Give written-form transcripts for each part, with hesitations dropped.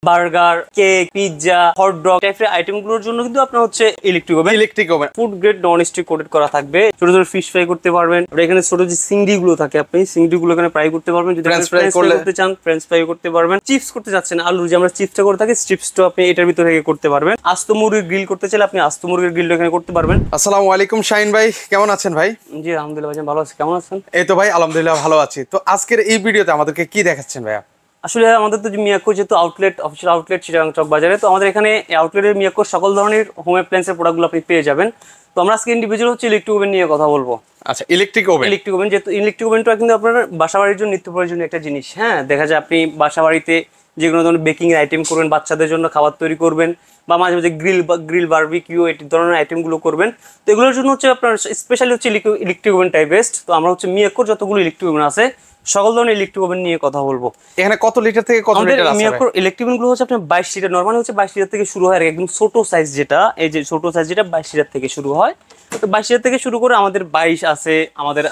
Burger, cake, pizza, hot dog টাইপের আইটেমগুলোর জন্য কিন্তু আপনার হচ্ছে electric oven food grade non stick coated করা থাকবে। ছোট ছোট ফিশ ফ্রাই করতে পারবেন। আর এখানে ছোট যে চিংড়ি গুলো থাকে আপনি চিংড়ি গুলো এখানে ফ্রাই করতে পারবেন। যদি ফ্রেঞ্চ ফ্রাই করতে চান ফ্রেঞ্চ ফ্রাই করতে পারবেন। চিপস করতে যাচ্ছেন আলু যে আমরা চিপসটা করে থাকি চিপসটা আপনি এটার ভিতরে থেকে করতে পারবেন। আস্ত মুরগির গ্রিল করতে চাইলে আপনি আস্ত মুরগির গ্রিলটা এখানে করতে পারবেন। আসসালামু আলাইকুম শাহিন ভাই, কেমন আছেন ভাই? জি আলহামদুলিল্লাহ ভাই, ভালো আছি। কেমন আছেন? এই তো ভাই আলহামদুলিল্লাহ ভালো আছি। তো আজকের এই ভিডিওতে আমাদেরকে কি দেখাচ্ছেন ভাইয়া? আসলে আমাদের তো মিয়াকো যেহেতু অফিসিয়াল আউটলেট চিটাগাং চক বাজারে, তো আমাদের এখানে আউটলেটের মিয়াকোর সকল ধরনের হোম অ্যাপ্লায়েন্সের প্রোডাক্টগুলো আপনি পেয়ে যাবেন। তো আমরা আজকে ইন্ডিভিজুয়াল হচ্ছে ইলেকট্রিক ওভেন নিয়ে কথা বলবো। আচ্ছা, ইলেকট্রিক ওভেন যেহেতু ইলেকট্রিক ওভেনটা কিন্তু আপনার বাসাবাড়ির জন্য নিত্য প্রয়োজনীয় একটা জিনিস। হ্যাঁ, দেখা যায় আপনি বাসাবাড়িতে যে কোনো ধরনের বেকিং এর আইটেম করবেন, বাচ্চাদের জন্য খাবার তৈরি করবেন, বা মাঝে মাঝে গ্রিল বারবিকিউ এই ধরনের আইটেমগুলো করবেন। তো এগুলোর জন্য হচ্ছে আপনার স্পেশালি হচ্ছে ইলেকট্রিক ওভেনটাই বেস্ট। তো আমরা হচ্ছে মিয়াকোর যতগুলো ইলেকট্রিক ওভেন আছে সকল ধরনের ইলেকট্রিক ওভেন নিয়ে কথা বলবো। এখানে কত লিটার থেকে কত লিটার আছে? মিয়াকোর ইলেকট্রিক ওভেনগুলো হচ্ছে আপনার 22 লিটার, নরমালি হচ্ছে 22 লিটার থেকে শুরু হয়। একদম ছোট সাইজ যেটা, এই যে ছোট সাইজ যেটা 22 লিটার থেকে শুরু হয়। তো 22 লিটার থেকে শুরু করে আমাদের 22 আছে, আমাদের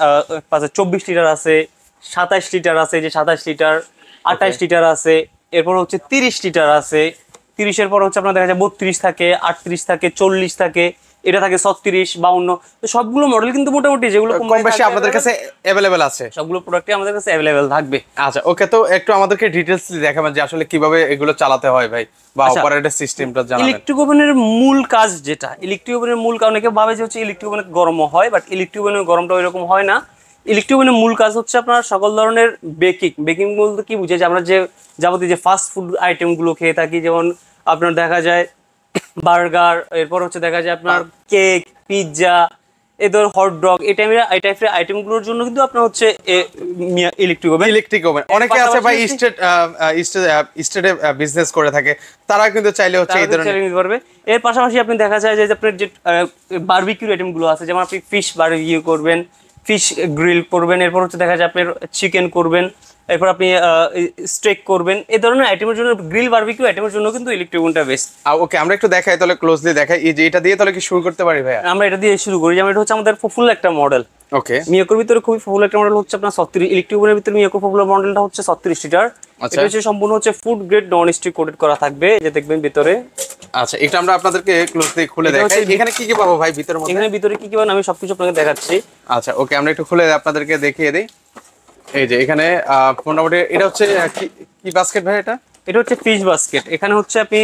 24 লিটার আছে, 27 লিটার আছে, যে 27 লিটার, 28 লিটার আছে, এরপর হচ্ছে 30 লিটার আছে। 30 এর পর হচ্ছে আপনার দেখা যায় 32 থাকে, 38 থাকে, 40 থাকে, এটা থাকে 36, 52। তো সবগুলো মডেল কিন্তু মোটামুটি যেগুলো কম বেশি আপনাদের কাছে अवेलेबल আছে, সবগুলো প্রোডাক্টই আমাদের কাছে अवेलेबल থাকবে। আচ্ছা ওকে, তো একটু আমাদেরকে ডিটেইলসলি দেখাবেন যে আসলে কিভাবে এগুলো চালাতে হয় ভাই, বা অপারেটর সিস্টেমটা জানাবেন। ইলেকট্রিক ওভেনের মূল কাজ যেটা, ইলেকট্রিক ওভেনের মূল কাজ অনেকে ভাবে যে হচ্ছে ইলেকট্রিক ওভেনে গরম হয়, বাট ইলেকট্রিক ওভেনের গরমটা এরকম হয় না। ইলেকট্রিক ওভেনের মূল কাজ হচ্ছে আপনার সকল ধরনের বেকিং বলতে কি বুঝে, যে আমরা যে যাবতীয় যে ফাস্ট ফুড আইটেমগুলো খেয়ে থাকি, যেমন আপনার দেখা যায় বার্গার, এরপর হচ্ছে দেখা যায় আপনার কেক, পিৎজা, এই ধর হটডগ এই টাইপের আইটেমগুলোর জন্য কিন্তু আপনার হচ্ছে ইলেকট্রিক ওভেন। অনেকে আছে ভাই স্টেটে বিজনেস করে থাকে, তারা কিন্তু চাইলে হচ্ছে এই ধরনের নিতে পারবে। এর পাশাপাশি আপনি দেখা যায় যে আপনার যে বারবিকিউ আইটেমগুলো আছে, যেমন আপনি ফিশ বারবিকিউ করবেন, ফিশ গ্রিল করবেন, এরপর হচ্ছে দেখা যায় আপনার চিকেন করবেন, এরপর আপনি স্টেক করবেন, এই ধরনের আইটেমের জন্য গ্রিল বারবিকিউ আইটেমের জন্য কিন্তু ইলেকট্রিক ওভেনটা বেস্ট। ওকে, আমরা একটু দেখাই তাহলে, ক্লোজলি দেখাই। এই যে এটা দিয়ে তাহলে কি শুরু করতে পারি ভাই? আমরা এটা দিয়ে শুরু করি, যেমন এটা হচ্ছে আমাদের পপুলার একটা মডেল। ওকে, মিয়াকোর ভিতরে খুবই পপুলার একটা মডেল হচ্ছে আপনার 36 ইলেকট্রিক ওভেনের ভিতরে মিয়াকোর পপুলার মডেলটা হচ্ছে 36 লিটার। এটা হচ্ছে সম্পূর্ণ হচ্ছে food grade non stick coated করা থাকবে, যে দেখবেন ভিতরে। আচ্ছা, এটা আমরা আপনাদেরকে ক্লোজলি খুলে দেখাই। এখানে কি কি পাবো ভাই ভিতরের মধ্যে? এখানে ভিতরে কি কি পাবেন আমি সবকিছু আপনাকে দেখাচ্ছি। আচ্ছা ওকে, আমরা একটু খুলে আপনাদেরকে দেখিয়ে দিই। এই যে এখানে মোটামুটি এটা হচ্ছে কি বাস্কেট ভাই? এটা হচ্ছে ফিশ বাস্কেট। এখানে হচ্ছে আপনি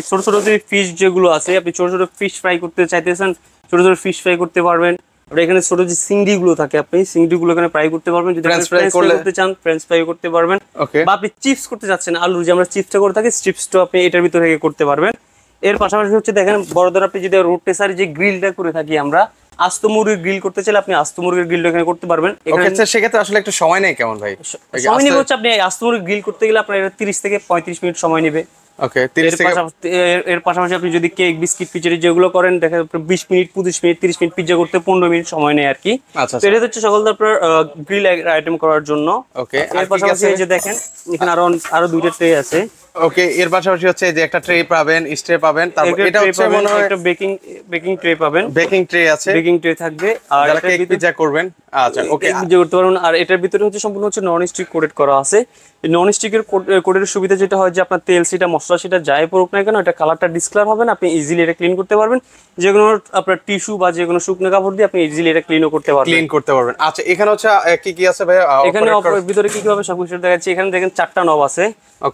ছোট ছোট যে ফিশ যেগুলো আছে, আপনি ছোট ছোট ফিশ ফ্রাই করতে চাইতেছেন, ছোট ছোট ফিশ ফ্রাই করতে পারবেন। আর এখানে ছোট যে চিংড়ি গুলো থাকে আপনি চিংড়ি গুলো এখানে ফ্রাই করতে পারবেন। যদি ফ্রেঞ্চ ফ্রাই করতে চান ফ্রেঞ্চ ফ্রাই করতে পারবেন। বা আপনি চিপস করতে যাচ্ছেন আলু যে আমরা চিপসটা করে থাকি চিপসটা আপনি এটার ভিতরে থেকে করতে পারবেন। এর পাশাপাশি হচ্ছে দেখেন বড়দের আপনি যদি রোটেসারি যে গ্রিলটা করে থাকি আমরা, আস্ত মুরগির গ্রিল করতে চাইলে আপনি আস্ত মুরগির গ্রিলটা এখানে করতে পারবেন। সেক্ষেত্রে আসলে একটু সময় নেই কেমন ভাই? সময় নেবে হচ্ছে আপনি আস্ত মুরগির গ্রিল করতে গেলে আপনার 30 থেকে 35 মিনিট সময় নেবে। ওকে, এর পাশাপাশি আপনি যদি কেক, বিস্কিট, পিচেরি যেগুলো করেন দেখা যায় 20 মিনিট, 25 মিনিট, 30 মিনিট, পিজ্জা করতে 15 মিনিট সময় নেয় আর কি। তো এটা হচ্ছে সকল আপনার গ্রিল আইটেম করার জন্য। ওকে, এর পাশাপাশি এই যে দেখেন এখানে আরো দুইটা ট্রে আছে। ওকে, এর পাশাপাশি হচ্ছে যে একটা ট্রে পাবেন, স্ট্রে পাবেন, তারপর এটা হচ্ছে মনে হয় একটা বেকিং ট্রে পাবেন। বেকিং ট্রে থাকবে, আর যারা কেক পিজ্জা করবেন আচ্ছা ওকে পিজ্জা করতে পারবেন। আর এটার ভিতরে হচ্ছে সম্পূর্ণ হচ্ছে নন স্টিক কোটেড করা আছে। নন স্টিকের কোটের সুবিধা যেটা হয় যে আপনার তেল সেটা মশলা সেটা যাই পড়ুক না কেন, এটা কালারটা ডিসকালার হবে না, আপনি ইজিলি এটা ক্লিন করতে পারবেন। যে কোনো আপনার টিস্যু বা যে কোনো শুকনো কাপড় দিয়ে আপনি ইজিলি এটা ক্লিন করতে পারবেন। আচ্ছা, এখানে হচ্ছে কি কি আছে ভাই? এখানে ভিতরে কি কি হবে সবকিছু দেখাচ্ছি। এখানে দেখেন 4টা নব আছে।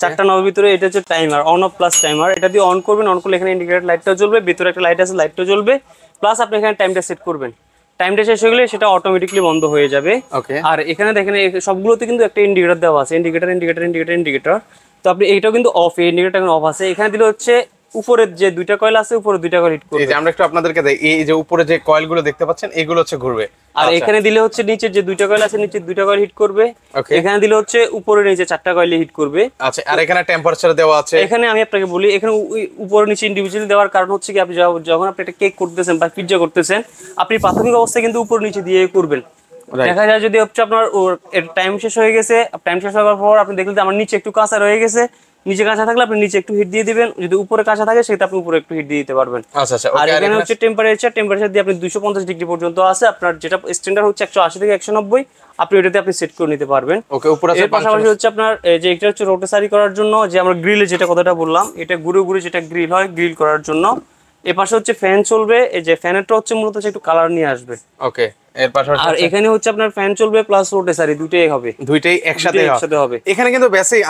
4টা নবের ভিতরে এটা হচ্ছে timer, on of plus timer. এটা দিয়ে অন করবেন, অন করলে এখানে ইন্ডিকেটর লাইটটা জ্বলবে, ভিতরে একটা লাইট আছে লাইটটা জ্বলবে, প্লাস আপনি এখানে টাইমটা সেট করবেন। টাইমটা শেষ হয়ে গেলে সেটা অটোমেটিক্যালি বন্ধ হয়ে যাবে। আর এখানে দেখেন সবগুলোতে কিন্তু একটা ইন্ডিকেটর দেওয়া আছে, ইন্ডিকেটর। তো আপনি এইটাও কিন্তু অফ, ইন্ডিকেটর এখন অফ আছে। এখানে দিলে হচ্ছে উপরের যে দুইটা কয়েল আছে, উপরে দুইটা কয়েল হিট করবে। এই যে আমরা একটু আপনাদেরকে দেই, এই যে উপরে যে কয়েলগুলো দেখতে পাচ্ছেন এগুলো হচ্ছে ঘুরবে। আর এখানে দিলে হচ্ছে নিচের যে দুইটা কয়েল আছে নিচের দুইটা কয়েল হিট করবে। এখানে দিলে হচ্ছে উপরে নিচে 4টা কয়েল হিট করবে। আচ্ছা, আর এখানে টেম্পারেচার দেওয়া আছে। এখানে আমি আপনাকে বলি, এখানে উপরে নিচে ইন্ডিভিজুয়ালি দেওয়ার কারণ হচ্ছে কি, আপনি যখন আপনি একটা কেক করতেছেন বা পিজ্জা করতেছেন, আপনি প্রাথমিক অবস্থায় কিন্তু উপর নিচে দিয়ে করবেন। দেখা যায় যদি হচ্ছে আপনার টাইম শেষ হয়ে গেছে, টাইম শেষ হওয়ার পর আপনি দেখলেন আমার নিচে একটু কাঁচা রয়ে গেছে, নিচে কাঁচা থাকলে আপনি নিচে একটু হিট দিয়ে দিবেন, যদি উপরে কাঁচা থাকে সেটা আপনি উপরে একটু হিট দিয়ে দিতে পারবেন। আচ্ছা আচ্ছা। আর এখানে হচ্ছে টেম্পারেচার দিয়ে আপনি 250 ডিগ্রি পর্যন্ত আছে, আপনার যেটা স্ট্যান্ডার্ড হচ্ছে 180 থেকে 190, আপনি ওটাতে আপনি সেট করে নিতে পারবেন। ওকে, উপরে আছে। এর পাশাপাশি হচ্ছে আপনার যে এটা হচ্ছে রোটেসারি করার জন্য, যে আমরা গ্রিলে যেটা কথাটা বললাম, এটা ঘুরে ঘুরে যেটা গ্রিল হয়, গ্রিল করার জন্য। এর পাশে হচ্ছে ফ্যান চলবে, এই যে ফ্যানেরটা হচ্ছে মূলত একটু কালার নিয়ে আসবে। ওকে, এর পাশাপাশি আর এখানে হচ্ছে আপনার ফ্যান চলবে প্লাস রোটেসারি, দুটোই হবে, দুইটাই একসাথে হবে। এখানে কিন্তু বেসিক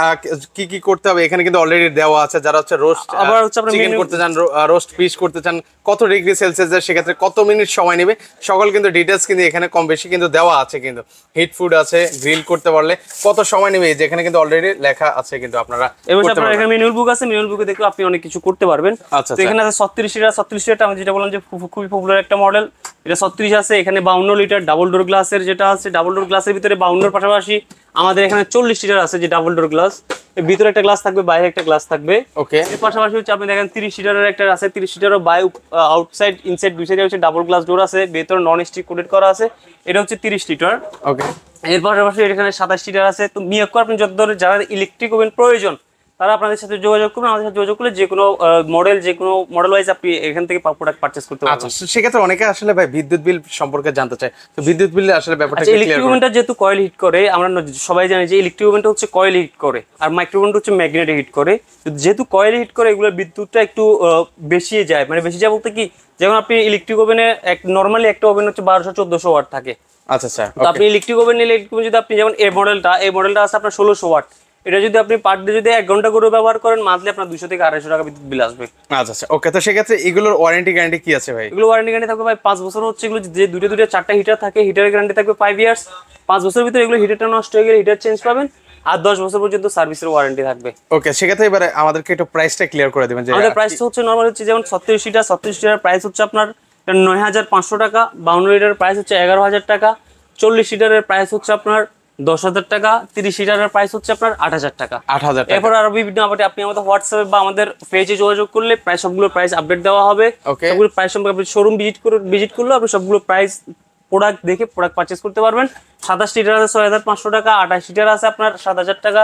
কি কি করতে হবে এখানে কিন্তু অলরেডি দেওয়া আছে। যারা হচ্ছে রোস্ট আবার হচ্ছে আপনার চিকেন করতে চান, রোস্ট পিস করতে চান, কত ডিগ্রি সেলসিয়াসের, সেক্ষেত্রে কত মিনিট সময় নেবে, সকল কিন্তু ডিটেইলস কিন্তু এখানে কম বেশি কিন্তু দেওয়া আছে। কিন্তু হিট ফুড আছে, গ্রিল করতে পারলে কত সময় নেবে যেখানে কিন্তু অলরেডি লেখা আছে কিন্তু আপনারা। এবার আপনার এখানে ম্যানুয়াল বুক আছে, ম্যানুয়াল বুকে দেখলে আপনি অনেক কিছু করতে পারবেন। তো এখানে আছে 36 লিটার, আমি যেটা বললাম যে খুবই পপুলার একটা মডেল, এটা 36 আছে। এখানে 52 লিটার ডাবল ডোর গ্লাসের যেটা আছে, ডাবল ডোর গ্লাসের ভিতরে 52 পাশাপাশি আমাদের এখানে 40 লিটার আছে, যে ডাবল ডোর গ্লাস, ভিতরে একটা গ্লাস থাকবে, বাইরে একটা গ্লাস থাকবে। ওকে, এর পাশাপাশি হচ্ছে আপনি দেখেন 30 লিটারের একটা আছে, 30 লিটারও বাই আউটসাইড ইনসাইড দুই সাইডে হচ্ছে ডাবল গ্লাস ডোর আছে, ভিতরে নন স্টিক কোটেড করা আছে, এটা হচ্ছে 30 লিটার। ওকে, এর পাশাপাশি এখানে 27 লিটার আছে। তো মিয়াক আপনি যত ধরনের যারা ইলেকট্রিক ওভেন প্রয়োজন তারা আপনাদের সাথে যোগাযোগ করবেন, আমাদের সাথে যোগাযোগ করলে যে কোনো মডেল ওয়াইজ আপনি এখান থেকে প্রোডাক্ট পারচেজ করতে পারবেন। আচ্ছা, সেক্ষেত্রে অনেকে আসলে ভাই বিদ্যুৎ বিল সম্পর্কে জানতে চায়, তো বিদ্যুৎ বিল আসলে ব্যাপারটা আচ্ছা, ইলেকট্রিক ওভেনটা যেহেতু কয়েল হিট করে, আমরা সবাই জানি যে ইলেকট্রিক ওভেনটা হচ্ছে কয়েল হিট করে, আর মাইক্রো ওভেনটা হচ্ছে ম্যাগনেট হিট করে। যেহেতু কয়েল হিট করে, এগুলোর বিদ্যুৎটা একটু বেশি যায়, মানে বেশি যায় বলতে কি, যেমন আপনি ইলেকট্রিক ওভেনে নরমালি একটা ওভেন হচ্ছে 1200-1400 ওয়াট থাকে। আচ্ছা আচ্ছা। তো আপনি ইলেকট্রিক ওভেন নিলে, যদি আপনি যেমন এই মডেলটা আছে আপনার 1600 ওয়াট, এটা যদি আপনি পার ডে যদি 1 ঘন্টা করে ব্যবহার করেন, মান্থলি আপনার 200 থেকে 250 টাকা বিদ্যুৎ বিল আসবে। আচ্ছা আচ্ছা। ওকে, তো সেক্ষেত্রে এগুলোর ওয়ারেন্টি গ্যারান্টি কি আছে ভাই? এগুলো ওয়ারেন্টি গ্যারান্টি থাকবে ভাই 5 বছর হচ্ছে, এগুলো যে দুটো 4টা হিটার থাকে, হিটারের গ্যারান্টি থাকবে 5 ইয়ার্স। 5 বছরের ভিতরে এগুলো হিটারটা নষ্ট হয়ে গেলে হিটার চেঞ্জ পাবেন, আর 10 বছর পর্যন্ত সার্ভিসের ওয়ারেন্টি থাকবে। ওকে, সেক্ষেত্রে এবারে আমাদেরকে একটু প্রাইসটা ক্লিয়ার করে দিবেন। যে আমাদের প্রাইসটা হচ্ছে নরমাল হচ্ছে যেমন 36 লিটার প্রাইস হচ্ছে আপনার 9500 টাকা, 52 লিটারের প্রাইস হচ্ছে 11000 টাকা, 40 লিটারের প্রাইস হচ্ছে আপনার 10,000 টাকা, 30 লিটারের প্রাইস হচ্ছে আপনার 8,000 টাকা। 8,000 টাকা। এরপর আরো বিভিন্ন আপনি আমাদের হোয়াটসঅ্যাপে বা আমাদের পেজে যোগাযোগ করলে প্রাইস সবগুলো প্রাইস আপডেট দেওয়া হবে। সবগুলো প্রাইস সম্পর্কে আপনি শোরুম ভিজিট করলে আপনি সবগুলো প্রাইস প্রোডাক্ট দেখে প্রোডাক্ট পারচেজ করতে পারবেন। 27 লিটার আছে 6,500 টাকা, 28 লিটার আছে আপনার 7,000 টাকা।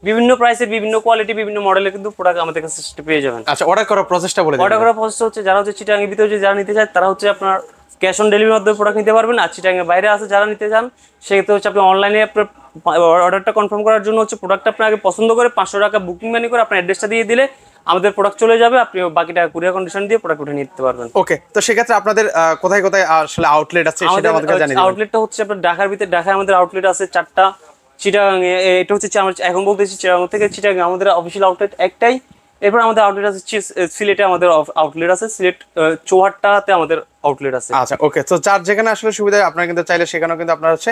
বিভিন্ন প্রাইসের, বিভিন্ন কোয়ালিটি, বিভিন্ন মডেলের কিন্তু প্রোডাক্ট আমাদের কাছে পেয়ে যাবেন। আচ্ছা, অর্ডার করার প্রসেসটা বলে দিন। অর্ডার করার প্রসেস হচ্ছে, যারা হচ্ছে চিটাগাংয়ের ভিতরে যারা নিতে চায় তারা হচ্ছে আপনার ক্যাশ অন ডেলিভারির মাধ্যমে প্রোডাক্ট নিতে পারবেন। আর চিটাগাংয়ের বাইরে আছে যারা নিতে চান, সেক্ষেত্রে হচ্ছে আপনি অনলাইনে অর্ডারটা কনফার্ম করার জন্য হচ্ছে প্রোডাক্টটা আপনি আগে পছন্দ করে 500 টাকা বুকিং মানি করে আপনার অ্যাড্রেসটা দিয়ে দিলে আমাদের প্রোডাক্ট চলে যাবে, আপনি বাকি টাকা কুরিয়ার কন্ডিশন দিয়ে প্রোডাক্ট উঠে নিতে পারবেন। ওকে, তো সেক্ষেত্রে আপনাদের কোথায় কোথায় আসলে আউটলেট আছে সেটা আমাদেরকে জানিয়ে দিন। আউটলেটটা হচ্ছে আপনার ঢাকায় আমাদের আউটলেট আছে 4টা, চিটাগাং এটা হচ্ছে এখন বলতেছি চিটাগাং থেকে, চিটাগাং আমাদের অফিসিয়াল আউটলেট একটাই। এরপর আমাদের আউটলেট আছে সিলেটে, আমাদের আউটলেট আছে সিলেট চৌহাট্টাতে আমাদের আউটলেট আছে। আচ্ছা, ওকে, তো যার যেখানে আসলে সুবিধা আপনারা কিন্তু চাইলে সেখানেও কিন্তু আপনারা হচ্ছে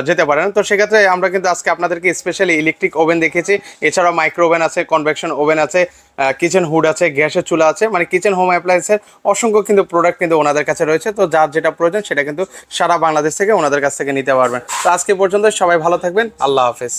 যেতে পারেন। তো সেক্ষেত্রে আমরা কিন্তু আজকে আপনাদেরকে স্পেশালি ইলেকট্রিক ওভেন দেখেছি, এছাড়াও মাইক্রো ওভেন আছে, কনভেকশন ওভেন আছে, কিচেন হুড আছে, গ্যাসের চুলা আছে, মানে কিচেন হোম অ্যাপ্লায়েন্সের অসংখ্য কিন্তু প্রোডাক্ট কিন্তু ওনাদের কাছে রয়েছে। তো যার যেটা প্রয়োজন সেটা কিন্তু সারা বাংলাদেশ থেকে ওনাদের কাছ থেকে নিতে পারবেন। তো আজকে পর্যন্ত সবাই ভালো থাকবেন, আল্লাহ হাফেজ।